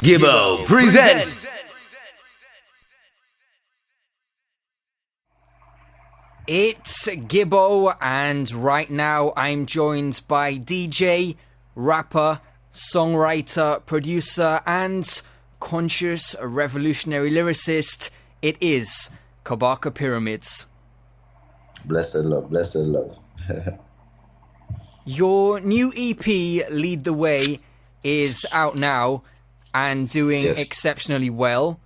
Gibbo presents. It's Gibbo, and right now I'm joined by DJ, rapper, songwriter, producer, and conscious revolutionary lyricist. It is Kabaka Pyramids. Blessed love, blessed love. Your new EP, Lead the Way, is out now and doing exceptionally well.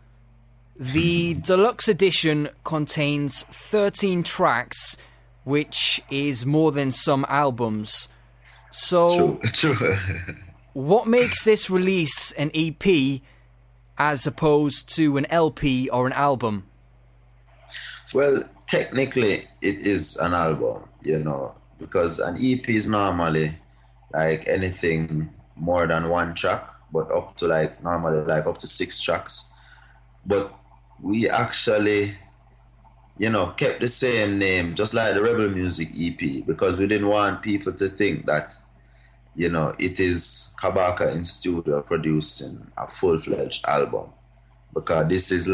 The deluxe edition contains 13 tracks, which is more than some albums. So, True. what makes this release an EP as opposed to an LP or an album? Well, technically, it is an album, because an EP is normally like anything more than one track, but up to normally up to 6 tracks. But we actually, kept the same name, just like the Rebel Music EP, because we didn't want people to think that, it is Kabaka in studio producing a full-fledged album. Because this is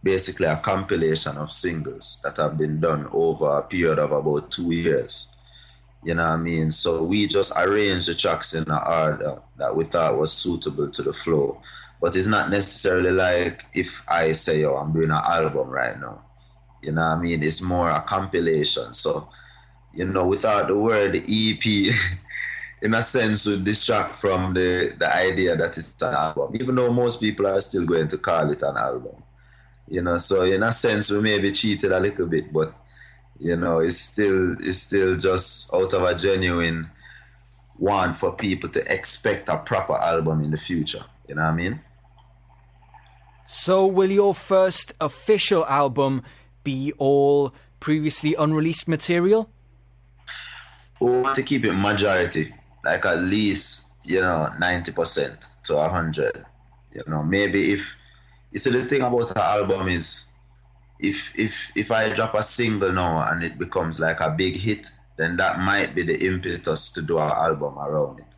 basically a compilation of singles that have been done over a period of about 2 years. You know what I mean? So we just arranged the tracks in an order that we thought was suitable to the flow. But it's not necessarily like if I say, I'm doing an album right now. You know what I mean? It's more a compilation. So, without the word EP, in a sense, would distract from the idea that it's an album. Even though most people are still going to call it an album. So in a sense, we may be cheated a little bit, but, it's still just out of a genuine want for people to expect a proper album in the future. You know what I mean? So will your first official album be all previously unreleased material? We want to keep it majority, at least, 90% to 100. Maybe if... You see, the thing about an album is if I drop a single now and it becomes a big hit, then that might be the impetus to do an album around it.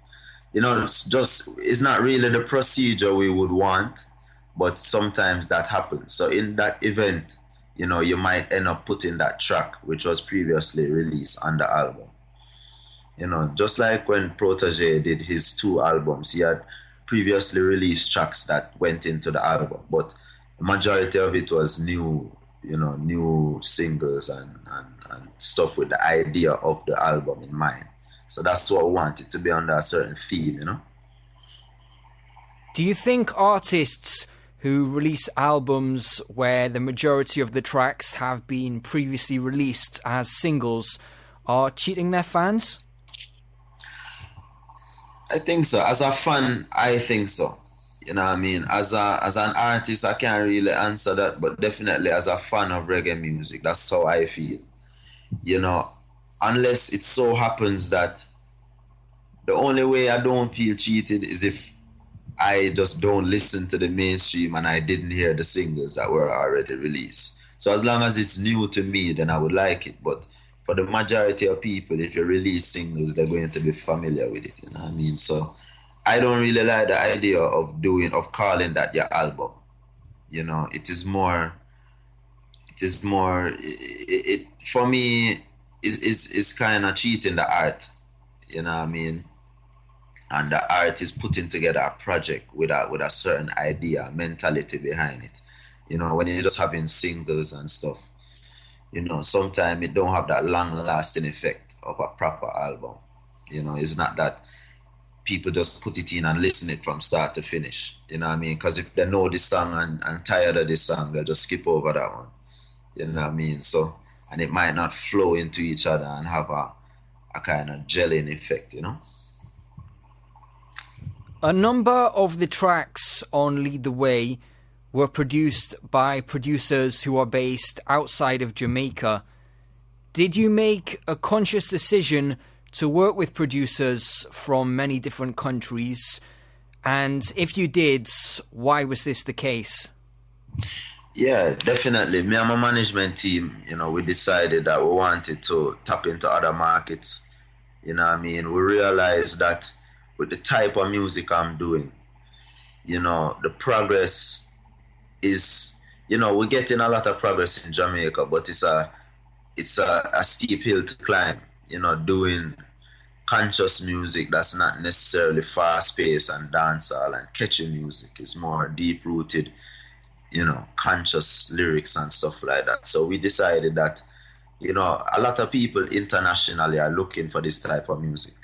It's not really the procedure we would want, but sometimes that happens. So in that event, you might end up putting that track which was previously released on the album. Just like when Protege did his 2 albums, he had previously released tracks that went into the album, but the majority of it was new singles and stuff with the idea of the album in mind. So that's what we want it to be under a certain theme, Do you think artists who release albums where the majority of the tracks have been previously released as singles are cheating their fans? I think so. As a fan, I think so. You know what I mean? As an artist, I can't really answer that, but definitely as a fan of reggae music, that's how I feel. Unless it so happens that the only way I don't feel cheated is if I just don't listen to the mainstream and I didn't hear the singles that were already released. So as long as it's new to me, then I would like it. But for the majority of people, if you release singles, they're going to be familiar with it, you know what I mean? So I don't really like the idea of calling that your album. It for me, it's kind of cheating the art, you know what I mean? And the art is putting together a project with a certain idea, mentality behind it. When you're just having singles and stuff, sometimes it don't have that long-lasting effect of a proper album. It's not that people just put it in and listen it from start to finish. You know what I mean? Because if they know this song and tired of this song, they'll just skip over that one. You know what I mean? So, and it might not flow into each other and have a kind of gelling effect, A number of the tracks on Lead the Way were produced by producers who are based outside of Jamaica. Did you make a conscious decision to work with producers from many different countries? And if you did, why was this the case? Yeah, definitely. Me and my management team, we decided that we wanted to tap into other markets. We realized that with the type of music I'm doing, the progress is, we're getting a lot of progress in Jamaica, but it's a steep hill to climb, doing conscious music that's not necessarily fast paced and dancehall and catchy music. It's more deep rooted, conscious lyrics and stuff like that. So we decided that, a lot of people internationally are looking for this type of music.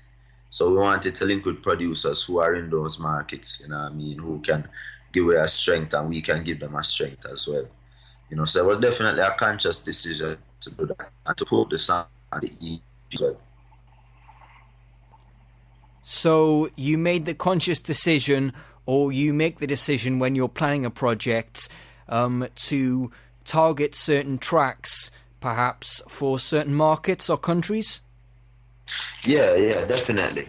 So we wanted to link with producers who are in those markets, who can give away a strength and we can give them a strength as well. So it was definitely a conscious decision to do that and to put the song on the EP as well. So you made the conscious decision, or you make the decision when you're planning a project, to target certain tracks, perhaps for certain markets or countries? Yeah, definitely.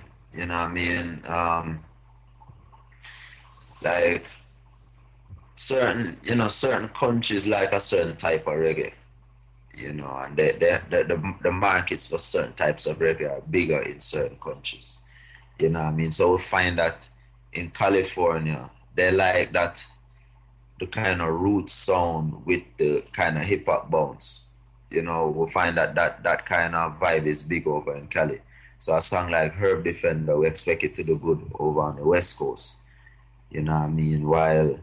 Like certain countries like a certain type of reggae, and the markets for certain types of reggae are bigger in certain countries. So we find that in California, they like that, the kind of root sound with the kind of hip hop bounce. We find that kind of vibe is big over in Cali. So a song like Herb Defender, we expect it to do good over on the West Coast. While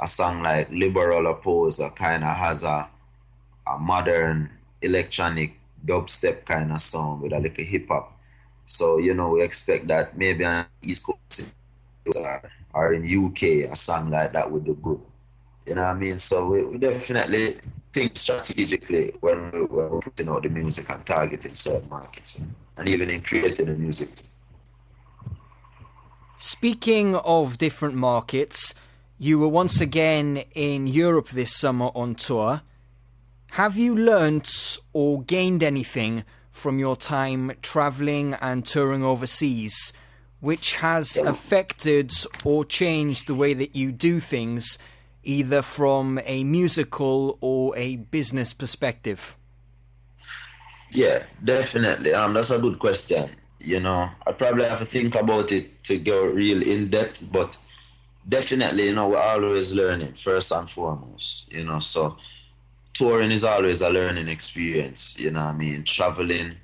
a song like Liberal Opposer kind of has a modern electronic dubstep kind of song with a little hip hop. So, we expect that maybe on East Coast or in UK, a song like that would do good. So we definitely think strategically when we're putting out the music and targeting certain markets, and even in creating the music. Speaking of different markets, you were once again in Europe this summer on tour. Have you learnt or gained anything from your time travelling and touring overseas, which has affected or changed the way that you do things, either from a musical or a business perspective? Yeah, definitely. That's a good question. I probably have to think about it to go real in depth, but definitely, we're always learning first and foremost. So touring is always a learning experience. Traveling,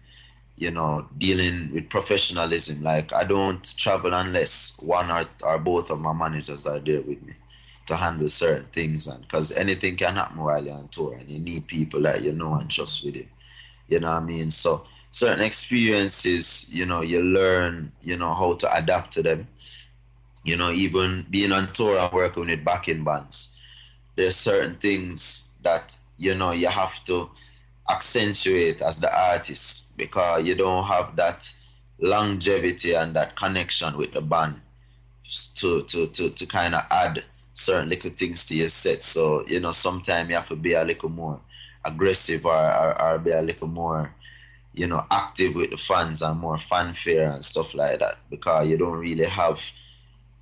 dealing with professionalism. Like, I don't travel unless one or both of my managers are there with me to handle certain things, and because anything can happen while you're on tour, and you need people that you know and trust with you. So certain experiences, you learn, how to adapt to them. Even being on tour and working with backing bands, there's certain things that you have to accentuate as the artist, because you don't have that longevity and that connection with the band to kind of add certain little things to your set. So sometimes you have to be a little more aggressive, or be a little more active with the fans and more fanfare and stuff like that, because you don't really have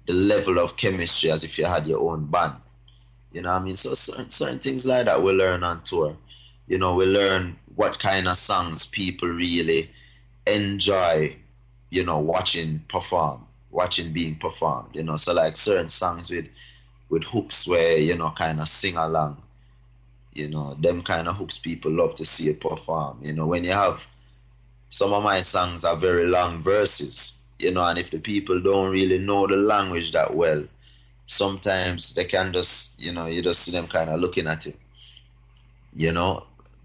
the level of chemistry as if you had your own band. So certain things like that we learn on tour. We learn what kind of songs people really enjoy, watching being performed. So like certain songs with hooks where, kind of sing along. Them kind of hooks people love to see it perform. When you have some of my songs are very long verses, and if the people don't really know the language that well, sometimes they can just, you just see them kind of looking at it,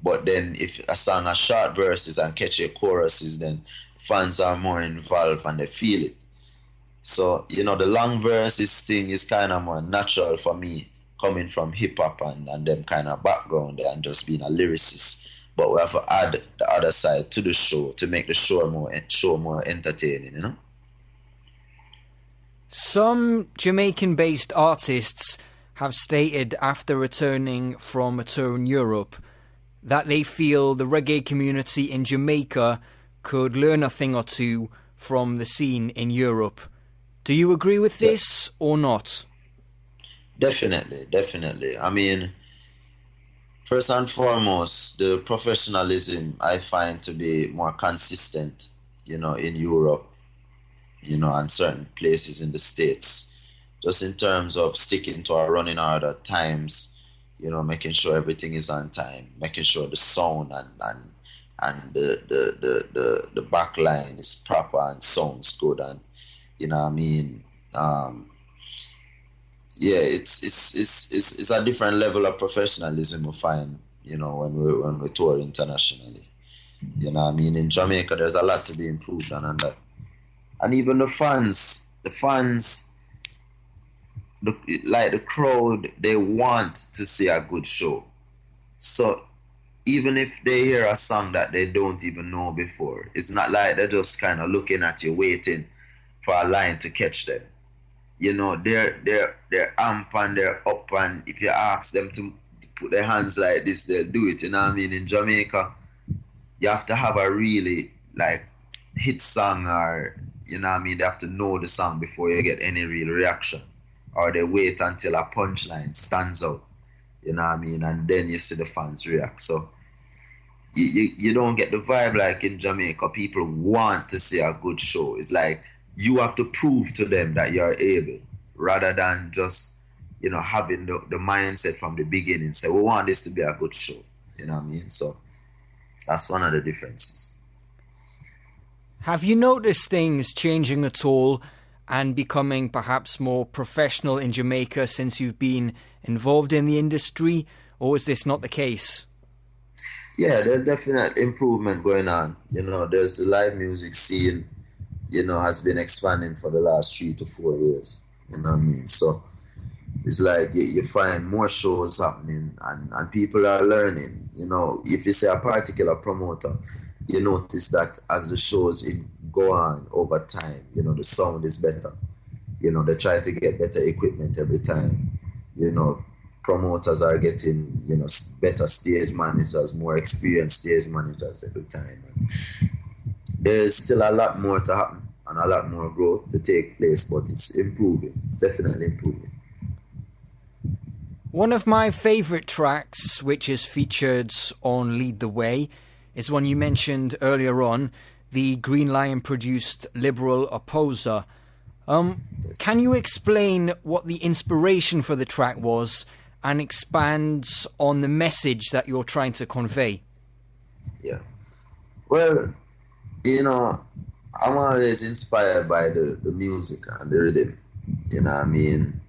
But then if a song has short verses and catchy choruses, then fans are more involved and they feel it. So, the long verses thing is kind of more natural for me, coming from hip hop and them kind of background there and just being a lyricist. But we have to add the other side to the show to make the show more entertaining, Some Jamaican-based artists have stated after returning from a tour in Europe that they feel the reggae community in Jamaica could learn a thing or two from the scene in Europe. Do you agree with this or not? Definitely. First and foremost, the professionalism I find to be more consistent, in Europe, and certain places in the States. just in terms of sticking to our running order times, making sure everything is on time, making sure the sound and the back line is proper and sounds good, and you know what I mean. Yeah, it's a different level of professionalism we find, when we tour internationally. You know what I mean? In Jamaica, there's a lot to be improved on that. And even the fans, the crowd, they want to see a good show. So even if they hear a song that they don't even know before, it's not like they're just kind of looking at you, waiting for a line to catch them. They're amp and they're up, and if you ask them to put their hands like this, they'll do it. You know what I mean? In Jamaica, you have to have a really hit song, or you know what I mean, they have to know the song before you get any real reaction, or they wait until a punchline stands out, you know what I mean, and then you see the fans react. So you don't get the vibe like in Jamaica. People want to see a good show. It's like you have to prove to them that you're able, rather than just having the mindset from the beginning, say we want this to be a good show, you know what I mean. So that's one of the differences. Have you noticed things changing at all and becoming perhaps more professional in Jamaica since you've been involved in the industry, or is this not the case? Yeah, there's definite improvement going on. There's the live music scene, has been expanding for the last 3 to 4 years. You know what I mean? So it's like you find more shows happening, and people are learning. If you say a particular promoter, you notice that as the shows go on over time, the sound is better. They try to get better equipment every time. Promoters are getting, better stage managers, more experienced stage managers every time. And there's still a lot more to happen and a lot more growth to take place, but it's improving, definitely improving. One of my favourite tracks, which is featured on Lead the Way, is one you mentioned earlier on, the Green Lion produced Liberal Opposer. Yes. Can you explain what the inspiration for the track was and expand on the message that you're trying to convey? Yeah. Well, I'm always inspired by the music and the rhythm. You know what I mean?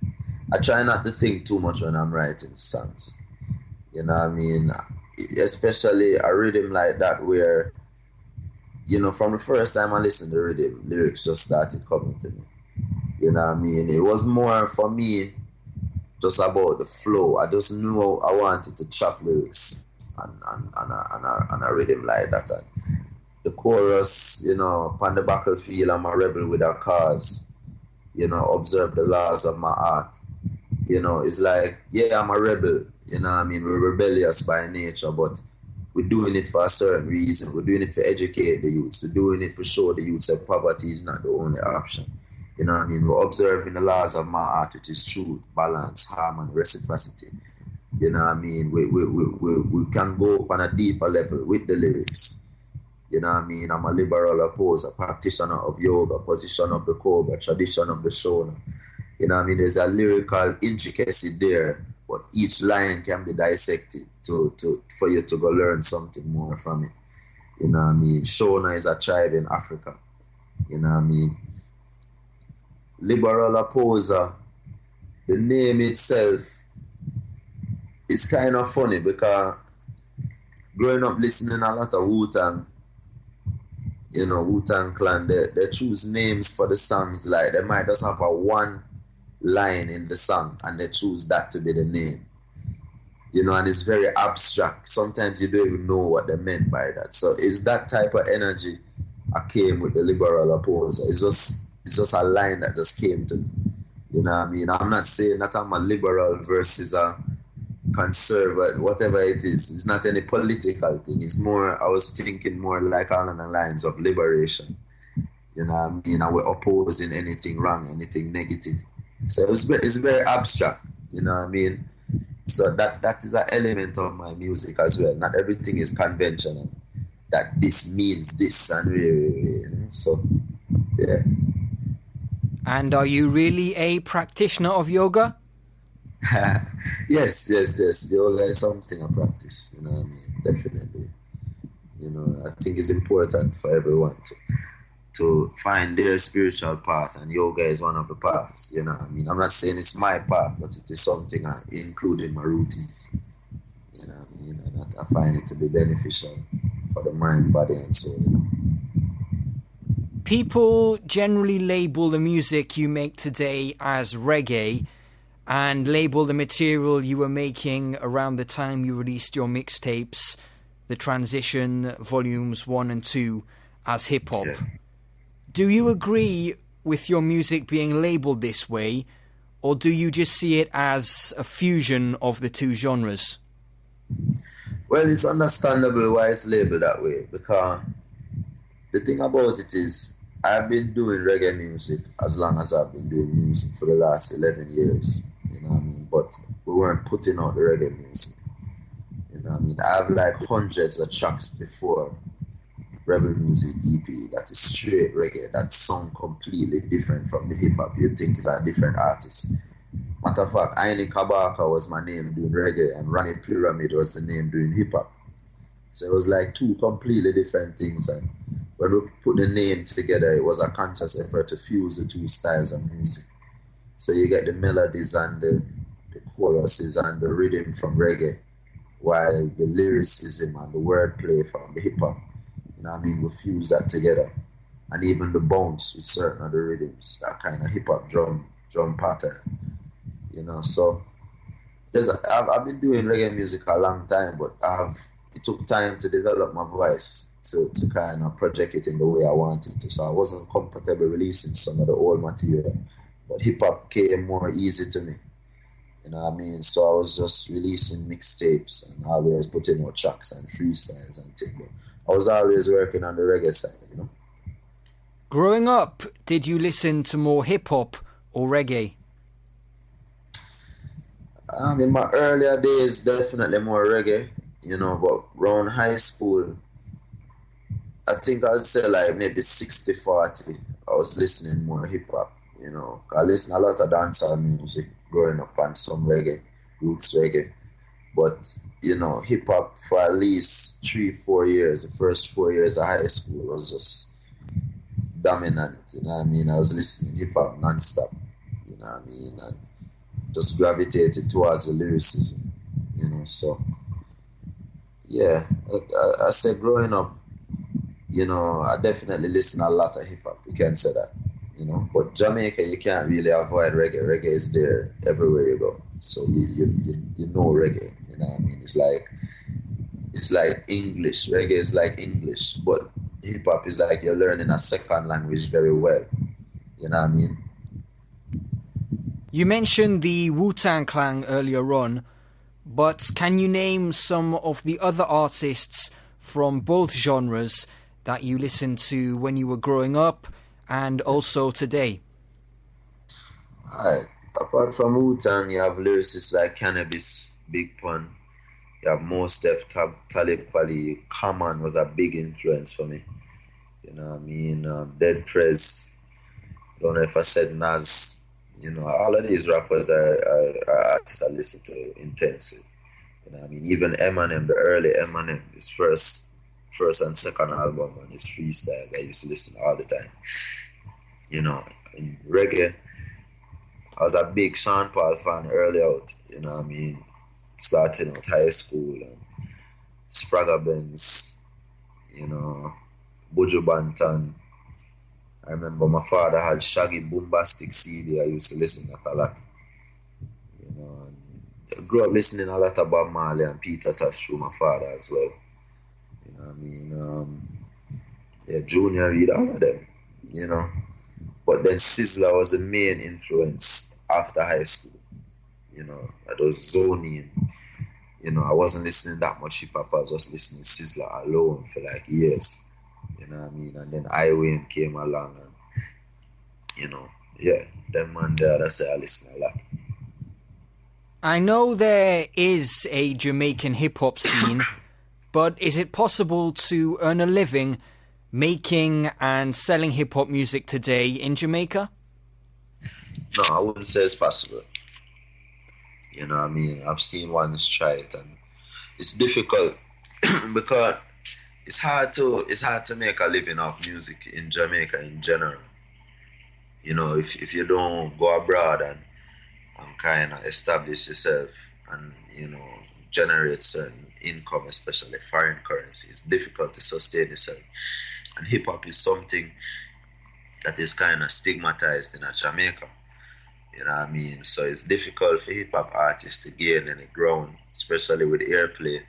I try not to think too much when I'm writing songs. You know what I mean? Especially a rhythm like that where, from the first time I listened to the rhythm, lyrics just started coming to me. You know what I mean? It was more for me just about the flow. I just knew I wanted to chop lyrics and a rhythm like that. And the chorus, upon the battlefield, I'm a rebel with a cause. Observe the laws of my art. It's like, yeah, I'm a rebel. You know what I mean? We're rebellious by nature, but we're doing it for a certain reason. We're doing it for educate the youths. We're doing it for show the youths that poverty is not the only option. You know what I mean? We're observing the laws of my art, which is truth, balance, harmony, reciprocity. You know what I mean? We can go up on a deeper level with the lyrics. You know what I mean? I'm a liberal opposer, practitioner of yoga, position of the cobra, tradition of the shona. You know what I mean? There's a lyrical intricacy there, but each line can be dissected for you to go learn something more from it. You know what I mean? Shona is a tribe in Africa. You know what I mean? Liberal opposer, the name itself is kind of funny because growing up listening a lot of Wu-Tang, Wu-Tang Clan, they choose names for the songs. Like they might just have a one line in the song and they choose that to be the name. And it's very abstract. Sometimes you don't even know what they meant by that. So it's that type of energy I came with the liberal opposer. It's just a line that just came to me. You know what I mean? I'm not saying that I'm a liberal versus a conservative, whatever it is. It's not any political thing. It's more, I was thinking more like along the lines of liberation. You know what I mean? And we're opposing anything wrong, anything negative. So it's very abstract. You know what I mean? So that is an element of my music as well. Not everything is conventional. That this means this and so, yeah. And are you really a practitioner of yoga? Yes. Yoga is something I practice, you know what I mean? Definitely. You know, I think it's important for everyone to find their spiritual path, and yoga is one of the paths, you know what I mean? I'm not saying it's my path, but it is something I include in my routine. You know what I mean? And I find it to be beneficial for the mind, body, and soul, you know? People generally label the music you make today as reggae and label the material you were making around the time you released your mixtapes, The Transition Volumes 1 and 2, as hip-hop. Yeah. Do you agree with your music being labelled this way, or do you just see it as a fusion of the two genres? Well, it's understandable why it's labeled that way, because the thing about it is, I've been doing reggae music as long as I've been doing music for the last 11 years, you know what I mean? But we weren't putting out the reggae music, you know what I mean? I have like hundreds of tracks before Rebel Music EP that is straight reggae, that sound completely different from the hip-hop you think is a different artist. Matter of fact, Kabaka was my name doing reggae, and Reggae Pyramid was the name doing hip-hop. So it was like two completely different things, and when we put the name together, it was a conscious effort to fuse the two styles of music. So you get the melodies and the choruses and the rhythm from reggae, while the lyricism and the wordplay from the hip-hop, you know what I mean, we fuse that together. And even the bounce with certain of the rhythms, that kind of hip-hop drum pattern, you know. So I've been doing reggae music a long time, but it took time to develop my voice to kind of project it in the way I wanted to. So I wasn't comfortable releasing some of the old material, but hip-hop came more easy to me, you know what I mean? So I was just releasing mixtapes and always putting out tracks and freestyles and things, but I was always working on the reggae side, you know. Growing up, did you listen to more hip-hop or reggae? In my earlier days, definitely more reggae, you know, but around high school, I think I'd say like maybe 60-40. I was listening more hip-hop, you know. I listened a lot of dancehall music growing up and some reggae, roots reggae. But, you know, hip-hop for at least 3-4 years, the first 4 years of high school was just dominant, you know what I mean? I was listening to hip-hop non-stop, you know what I mean? And just gravitated towards the lyricism, you know. So, yeah, I said growing up, you know, I definitely listen a lot of hip-hop, you can say that, you know. But Jamaica, you can't really avoid reggae. Reggae is there everywhere you go. So you know reggae, you know what I mean? It's like English. Reggae is like English, but hip-hop is like you're learning a second language very well, you know what I mean? You mentioned the Wu-Tang Clan earlier on, but can you name some of the other artists from both genres that you listened to when you were growing up and also today? Alright, apart from Wu-Tang, you have lyricists like Cannabis, Big Pun, you have Mos Def, Talib Kweli. Common was a big influence for me, you know what I mean? Dead Prez, I don't know if I said Nas, you know, all of these rappers are artists I listen to intensely, you know what I mean? Even Eminem, the early Eminem, his first and second album and his freestyle, I used to listen all the time. You know, in reggae, I was a big Sean Paul fan early out, you know what I mean? Starting out high school, and Spragga Benz, you know, Buju Banton. I remember my father had Shaggy Boombastic CD, I used to listen to that a lot. You know, and I grew up listening a lot of Bob Marley and Peter Tosh through my father as well. You know what I mean? Yeah, Junior Reid, all of them, you know. But then Sizzla was the main influence after high school. You know, I was zoning. You know, I wasn't listening that much hip-hop, I was just listening to Sizzla alone for like years. You know what I mean? And then Iwayne came along and, you know, yeah, them man there, that's why I listen a lot. I know there is a Jamaican hip-hop scene, but is it possible to earn a living making and selling hip-hop music today in Jamaica? No, I wouldn't say it's possible. You know what I mean? I've seen ones try it, and it's difficult because it's hard to make a living off music in Jamaica in general. You know, if you don't go abroad and kind of establish yourself and, you know, generate certain income, especially foreign currency, it's difficult to sustain yourself. And hip hop is something that is kind of stigmatized in Jamaica. You know what I mean? So it's difficult for hip hop artists to gain any ground, especially with airplay.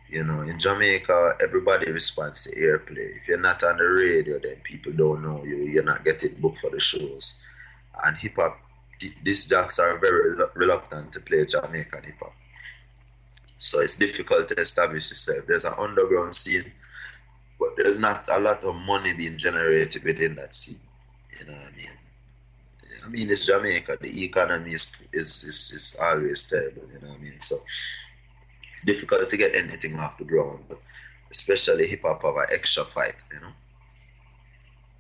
You know, in Jamaica, everybody responds to airplay. If you're not on the radio, then people don't know you. You're not getting booked for the shows. And hip hop, these jocks are very reluctant to play Jamaican hip hop. So it's difficult to establish yourself. There's an underground scene, but there's not a lot of money being generated within that scene. You know what I mean? I mean, it's Jamaica. The economy is always terrible. You know what I mean? So it's difficult to get anything off the ground, but especially hip hop have an extra fight. You know.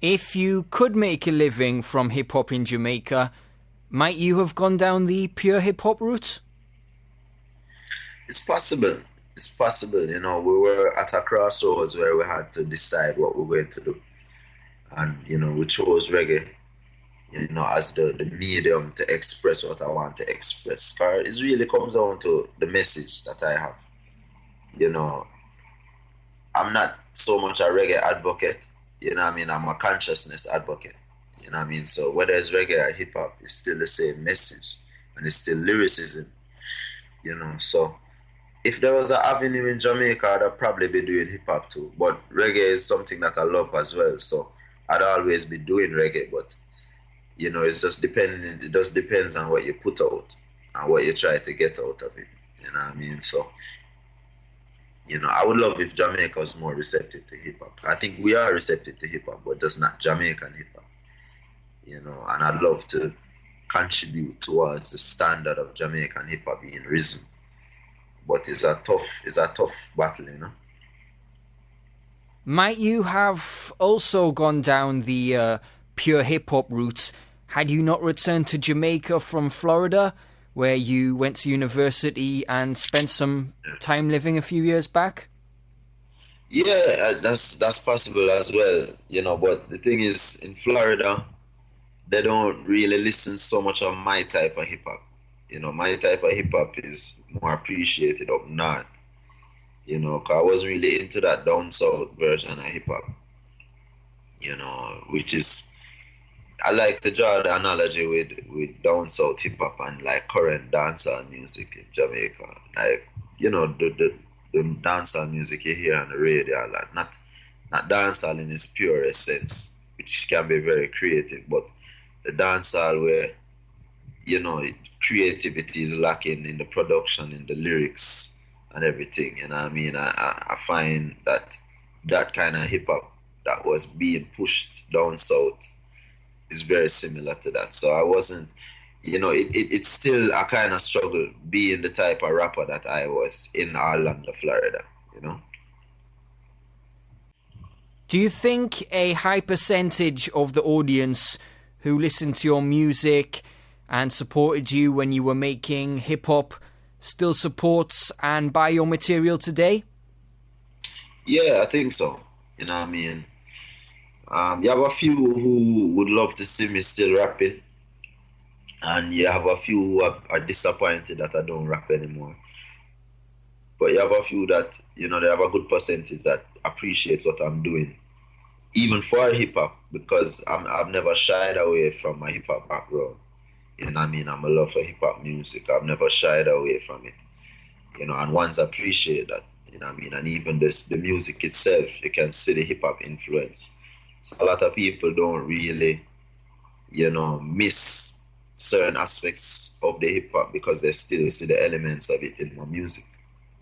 If you could make a living from hip hop in Jamaica, might you have gone down the pure hip hop route? It's possible. It's possible. You know, we were at a crossroads where we had to decide what we were going to do, and you know, we chose reggae, you know, as the medium to express what I want to express. Because it really comes down to the message that I have. You know, I'm not so much a reggae advocate, you know what I mean? I'm a consciousness advocate, you know what I mean? So whether it's reggae or hip hop, it's still the same message and it's still lyricism, you know. So if there was an avenue in Jamaica, I'd probably be doing hip hop too. But reggae is something that I love as well, so I'd always be doing reggae, but you know, it just depends on what you put out and what you try to get out of it. You know what I mean? So, you know, I would love if Jamaica was more receptive to hip hop. I think we are receptive to hip hop, but just not Jamaican hip hop. You know, and I'd love to contribute towards the standard of Jamaican hip hop being risen. But it's a tough battle, you know. Might you have also gone down the pure hip hop route had you not returned to Jamaica from Florida, where you went to university and spent some time living a few years back? Yeah, that's possible as well, you know. But the thing is, in Florida, they don't really listen so much of my type of hip hop. You know, my type of hip hop is more appreciated up north. You know, 'cause I wasn't really into that down south version of hip hop. You know, which is, I like to draw the analogy with down south hip hop and like current dancehall music in Jamaica. Like, you know, the dancehall music you hear on the radio, like not dancehall in its purest sense, which can be very creative, but the dancehall where, you know, creativity is lacking in the production, in the lyrics and everything. You know what I mean? I find that kind of hip hop that was being pushed down south is very similar to that. So I wasn't, you know, it's still a kind of struggle being the type of rapper that I was in Orlando, Florida, you know. Do you think a high percentage of the audience who listened to your music and supported you when you were making hip-hop still supports and buy your material today? Yeah, I think so. You know what I mean? You have a few who would love to see me still rapping, and you have a few who are disappointed that I don't rap anymore. But you have a few that, you know, they have a good percentage that appreciate what I'm doing, even for hip hop, because I've never shied away from my hip hop background. You know what I mean? I'm a love for hip hop music. I've never shied away from it. You know, and ones appreciate that. You know what I mean? And even the music itself, you can see the hip hop influence. So a lot of people don't really, you know, miss certain aspects of the hip hop because they still see the elements of it in my music.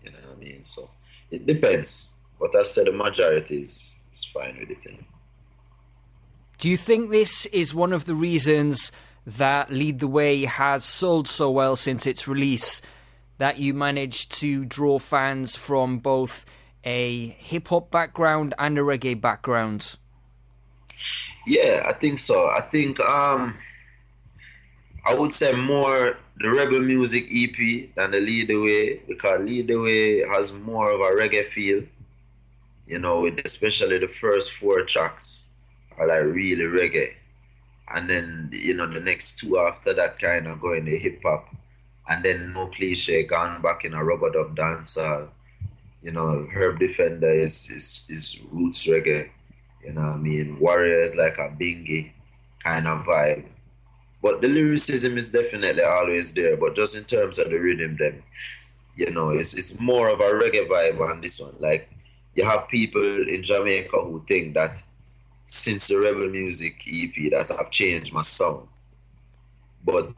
You know what I mean? So it depends. But I said the majority is fine with it. You know? Do you think this is one of the reasons that Lead the Way has sold so well since its release, that you managed to draw fans from both a hip-hop background and a reggae background? Yeah, I think so. I think I would say more the Rebel Music EP than the Lead the Way, because Lead the Way has more of a reggae feel, with especially the first four tracks are like really reggae. And then, the next two after that kind of go into hip hop. And then No Cliche gone back in a rubber dub dancehall. Herb Defender is roots reggae. Warrior is like a bingy kind of vibe. But the lyricism is definitely always there. But just in terms of the rhythm, then, it's more of a reggae vibe on this one. Like, you have people in Jamaica who think that since the Rebel Music EP that I've changed my sound. But,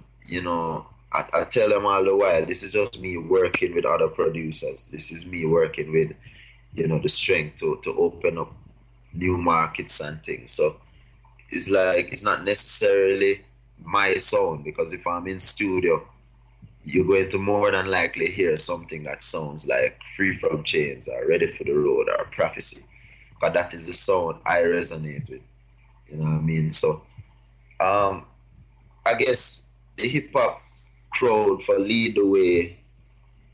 I tell them all the while, this is just me working with other producers. This is me working with, the strength to open up new markets and things. So it's like, it's not necessarily my sound, because if I'm in studio, you're going to more than likely hear something that sounds like Free From Chains or Ready for the Road or Prophecy, because that is the sound I resonate with. You know what I mean? So I guess the hip hop crowd for Lead the Way,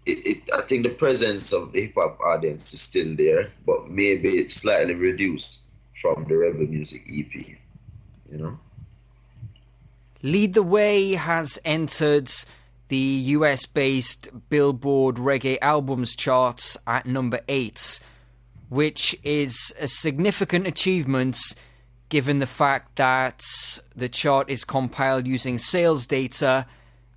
I think the presence of the hip hop audience is still there, but maybe slightly reduced from the Rebel Music EP, Lead the Way has entered the US-based Billboard Reggae Albums charts at number 8, which is a significant achievement given the fact that the chart is compiled using sales data,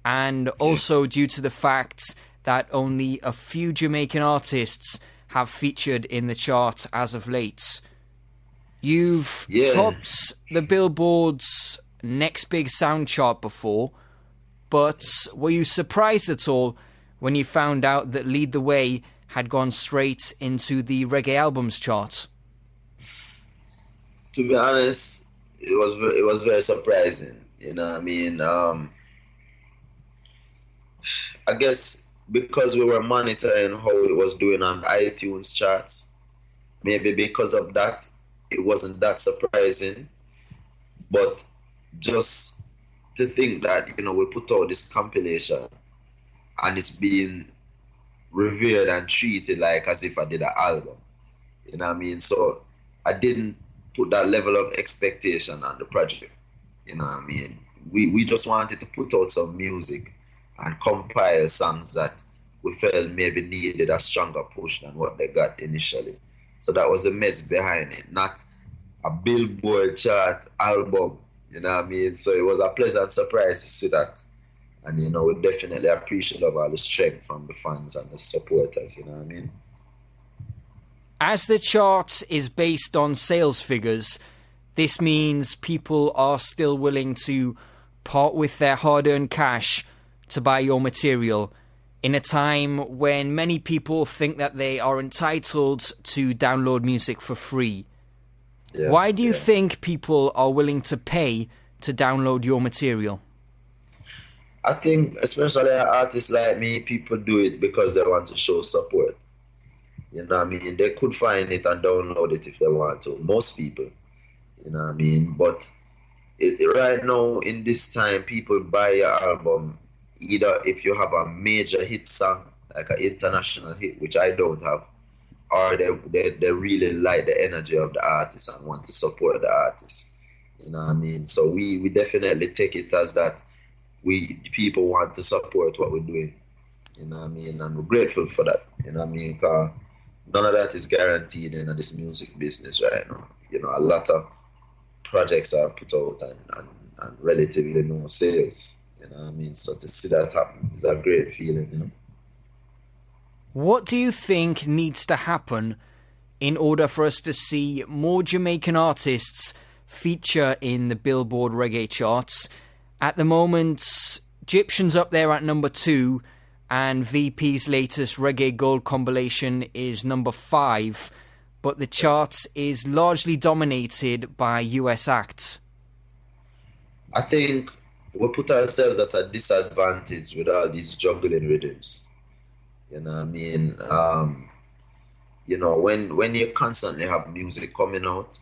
and also due to the fact that only a few Jamaican artists have featured in the chart as of late. You've topped the Billboard's Next Big Sound chart before, but were you surprised at all when you found out that Lead the Way had gone straight into the Reggae Albums chart? To be honest, it was very surprising. I guess because we were monitoring how it was doing on the iTunes charts, maybe because of that, it wasn't that surprising. But just to think that, we put out this compilation and it's being revered and treated like as if I did an album. You know what I mean? So I didn't put that level of expectation on the project. You know what I mean? We just wanted to put out some music and compile songs that we felt maybe needed a stronger push than what they got initially. So that was the meds behind it, not a Billboard chart album. You know what I mean? So it was a pleasant surprise to see that. And, we definitely appreciate all the strength from the fans and the supporters, you know what I mean? As the chart is based on sales figures, this means people are still willing to part with their hard-earned cash to buy your material in a time when many people think that they are entitled to download music for free. Yeah, why do you think people are willing to pay to download your material? I think, especially artists like me, people do it because they want to show support. You know what I mean? They could find it and download it if they want to. Most people, you know what I mean? But right now, in this time, people buy your album either if you have a major hit song, like an international hit, which I don't have, or they really like the energy of the artist and want to support the artist. You know what I mean? So we definitely take it as that people want to support what we're doing. You know what I mean? And we're grateful for that. You know what I mean? Because none of that is guaranteed in this music business right now. A lot of projects are put out and relatively no sales. You know what I mean? So to see that happen is a great feeling, What do you think needs to happen in order for us to see more Jamaican artists feature in the Billboard Reggae charts? At the moment, Egyptian's up there at number 2, and VP's latest Reggae Gold compilation is number 5, but the chart is largely dominated by US acts. I think we put ourselves at a disadvantage with all these juggling rhythms. You know what I mean? When you constantly have music coming out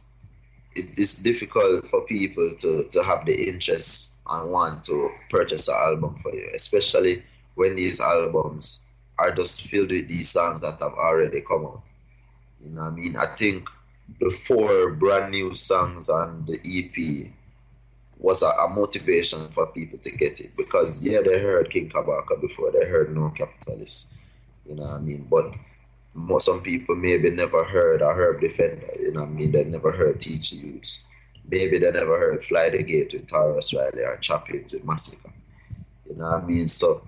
it is difficult for people to have the interest and want to purchase an album for you, especially when these albums are just filled with these songs that have already come out. You know what I mean? I think the 4 brand new songs on the EP was a motivation for people to get it, because yeah, they heard King Kabaka before, they heard No Capitalist, you know what I mean? But some people maybe never heard a Herb Defender, you know what I mean? They never heard Teach the Youths. Maybe they never heard Fly the Gate with Taurus Riley or Chop It with Massacre. You know what I mean? So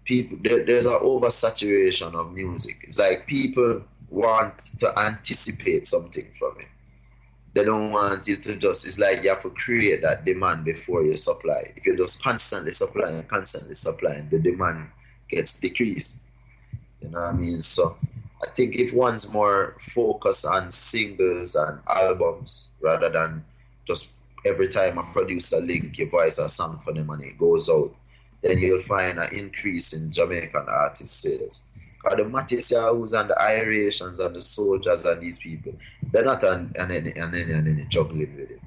people, there's an oversaturation of music. It's like people want to anticipate something from it. They don't want you to just, it's like you have to create that demand before you supply. If you're just constantly supplying, the demand gets decreased. You know what I mean? So I think if one's more focused on singles and albums rather than just every time a producer link your voice a song for them and it goes out, then you'll find an increase in Jamaican artist sales. Because the Matisse Yahoos and the Irations and the Soldiers and these people, they're not on any juggling with it.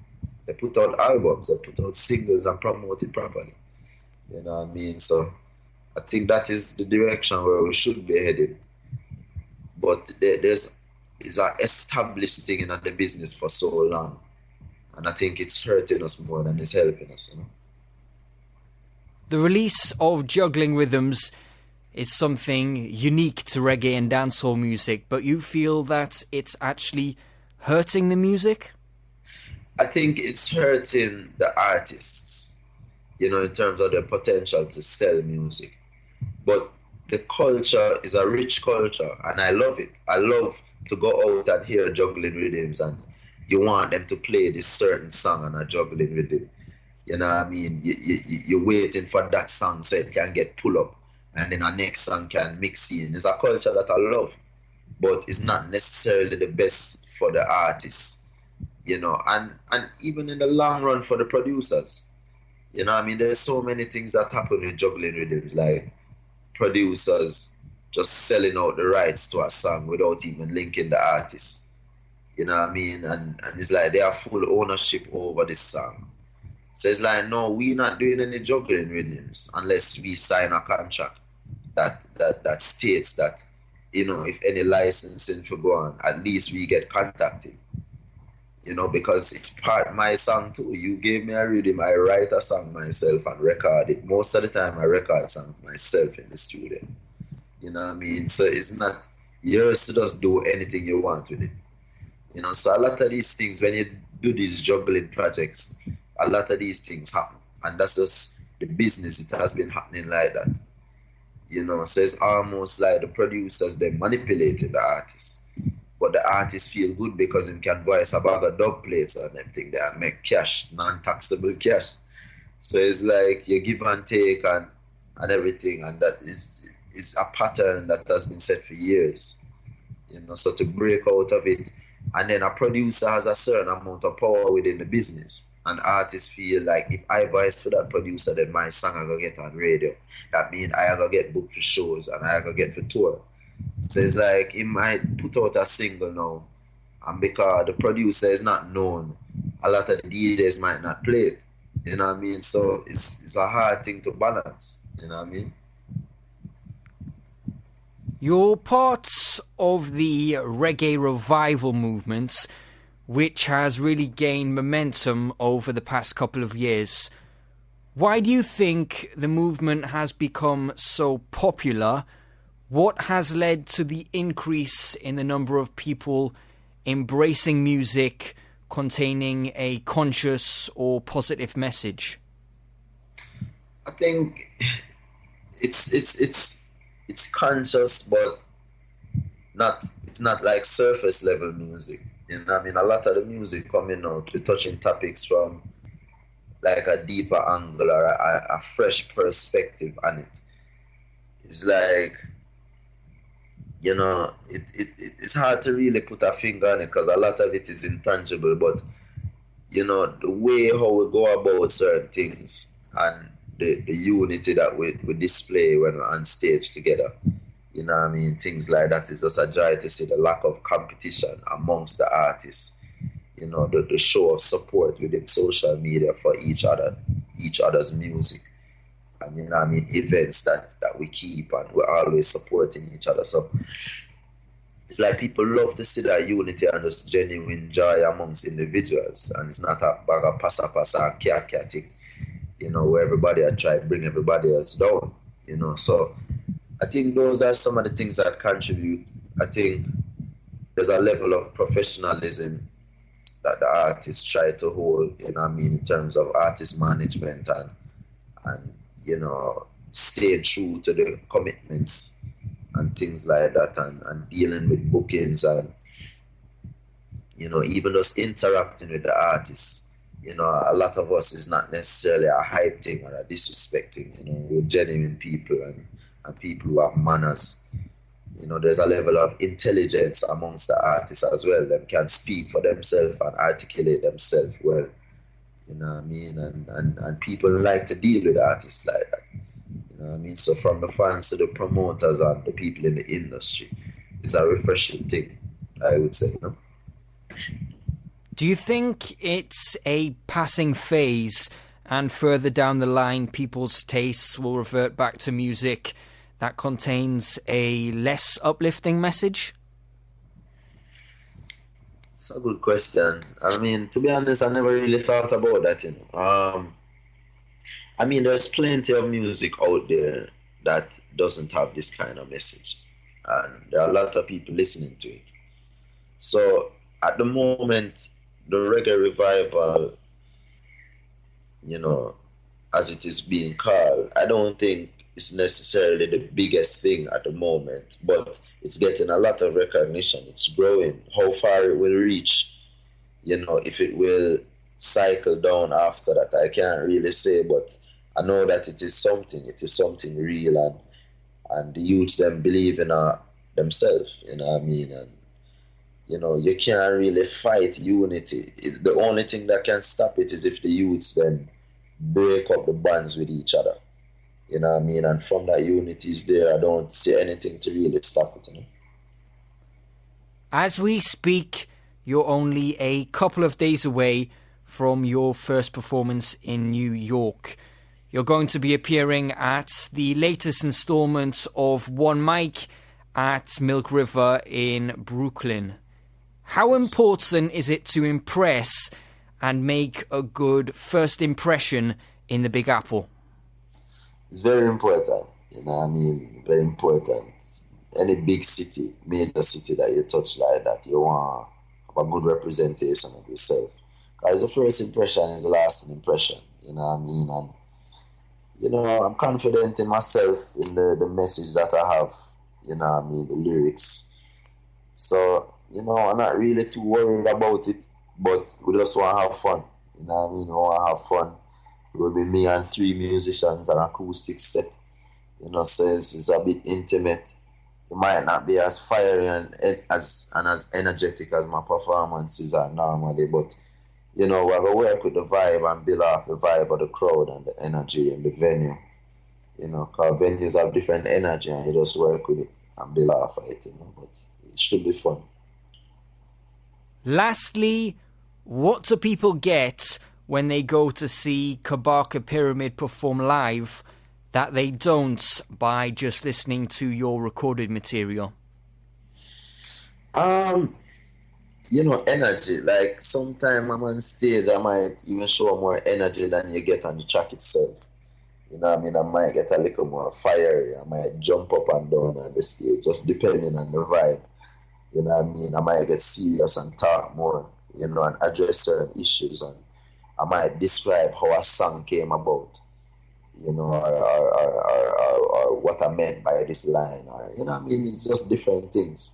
They put out albums, they put out singles and promote it properly. You know what I mean? So I think that is the direction where we should be heading. But there's an established thing in the business for so long. And I think it's hurting us more than it's helping us, you know? The release of Juggling Rhythms is something unique to reggae and dancehall music, but you feel that it's actually hurting the music? I think it's hurting the artists, you know, in terms of their potential to sell music. But the culture is a rich culture, and I love it. I love to go out and hear juggling rhythms, and you want them to play this certain song on a juggling rhythm. You know what I mean? You're waiting for that song so it can get pull up, and then our next song can mix in. It's a culture that I love, but it's not necessarily the best for the artists, you know, and even in the long run for the producers. You know what I mean? There's so many things that happen with juggling rhythms, like producers just selling out the rights to a song without even linking the artist. You know what I mean? And it's like they have full ownership over this song. So it's like, no, we're not doing any juggling rhythms unless we sign a contract that states that, you know, if any licensing for go on, at least we get contacted. You know, because it's part of my song too. You gave me a rhythm, I write a song myself and record it. Most of the time I record songs myself in the studio. You know what I mean? So it's not yours to just do anything you want with it. You know, so a lot of these things, when you do these juggling projects, a lot of these things happen. And that's just the business. It has been happening like that. You know, so it's almost like the producers, they manipulated the artists. But the artists feel good because they can voice a bag of dub plates and them think they make cash, non-taxable cash. So it's like you give and take and everything, and that is a pattern that has been set for years. You know, so to break out of it, and then a producer has a certain amount of power within the business, and artists feel like if I voice for that producer, then my song I go get on radio. That means I go get booked for shows and I go get for tour. So it's like he might put out a single now, and because the producer is not known, a lot of the DJs might not play it. You know what I mean? So it's a hard thing to balance. You know what I mean? You're part of the Reggae Revival movement, which has really gained momentum over the past couple of years. Why do you think the movement has become so popular? What has led to the increase in the number of people embracing music containing a conscious or positive message? I think it's conscious, but it's not like surface level music. You know what I mean? A lot of the music coming out, we're touching topics from like a deeper angle or a fresh perspective on it. It's like, you know, it's hard to really put a finger on it because a lot of it is intangible, but, you know, the way how we go about certain things and the unity that we display when we're on stage together, you know what I mean? Things like that is just a joy to see the lack of competition amongst the artists. the show of support within social media for each other's music. And events that we keep, and we're always supporting each other. So it's like people love to see that unity and this genuine joy amongst individuals, and it's not a bag of passa passa kia thing, where everybody are trying to bring everybody else down, So I think those are some of the things that contribute. I think there's a level of professionalism that the artists try to hold, in terms of artist management and staying true to the commitments and things like that, and dealing with bookings, and even just interacting with the artists. A lot of us is not necessarily a hype thing or a disrespect thing. We're genuine people and people who have manners. There's a level of intelligence amongst the artists as well. Them can speak for themselves and articulate themselves well. And people like to deal with artists like that. So from the fans to the promoters and the people in the industry, it's a refreshing thing, I would say. Do you think it's a passing phase, and further down the line people's tastes will revert back to music that contains a less uplifting message? It's a good question. To be honest, I never really thought about that, there's plenty of music out there that doesn't have this kind of message, and there are a lot of people listening to it. So at the moment, the Reggae Revival, as it is being called, I don't think it's necessarily the biggest thing at the moment, but it's getting a lot of recognition. It's growing. How far it will reach, if it will cycle down after that, I can't really say, but I know that it is something. It is something real, and the youths them believe in themselves. And you can't really fight unity. The only thing that can stop it is if the youths then break up the bonds with each other. And from that unity is there, I don't see anything to really stop it. As we speak, you're only a couple of days away from your first performance in New York. You're going to be appearing at the latest installment of One Mic at Milk River in Brooklyn. How important is it to impress and make a good first impression in the Big Apple? It's very important, very important. Any big city, major city that you touch like that, you want to have a good representation of yourself. Because the first impression is the lasting impression, And, I'm confident in myself, in the message that I have, the lyrics. So, I'm not really too worried about it, but we just want to have fun, We want to have fun. It will be me and 3 musicians, an acoustic set, so it's a bit intimate. It might not be as fiery and as energetic as my performances are normally, but, we have to work with the vibe and build off the vibe of the crowd and the energy and the venue, because venues have different energy and you just work with it and build off of it, but it should be fun. Lastly, what do people get when they go to see Kabaka Pyramid perform live that they don't by just listening to your recorded material? Energy. Like, sometimes I'm on stage, I might even show more energy than you get on the track itself. I might get a little more fiery. I might jump up and down on the stage, just depending on the vibe. I might get serious and talk more, and address certain issues, and I might describe how a song came about, or what I meant by this line, or it's just different things,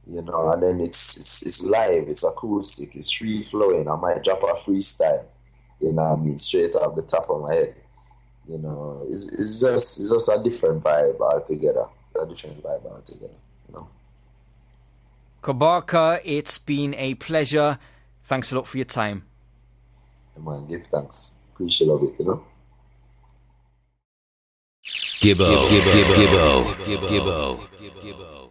and then it's live, it's acoustic, it's free flowing. I might drop a freestyle, straight off the top of my head. It's just a different vibe altogether. Kabaka, it's been a pleasure. Thanks a lot for your time. Man, give thanks. Appreciate of it, Gibbo.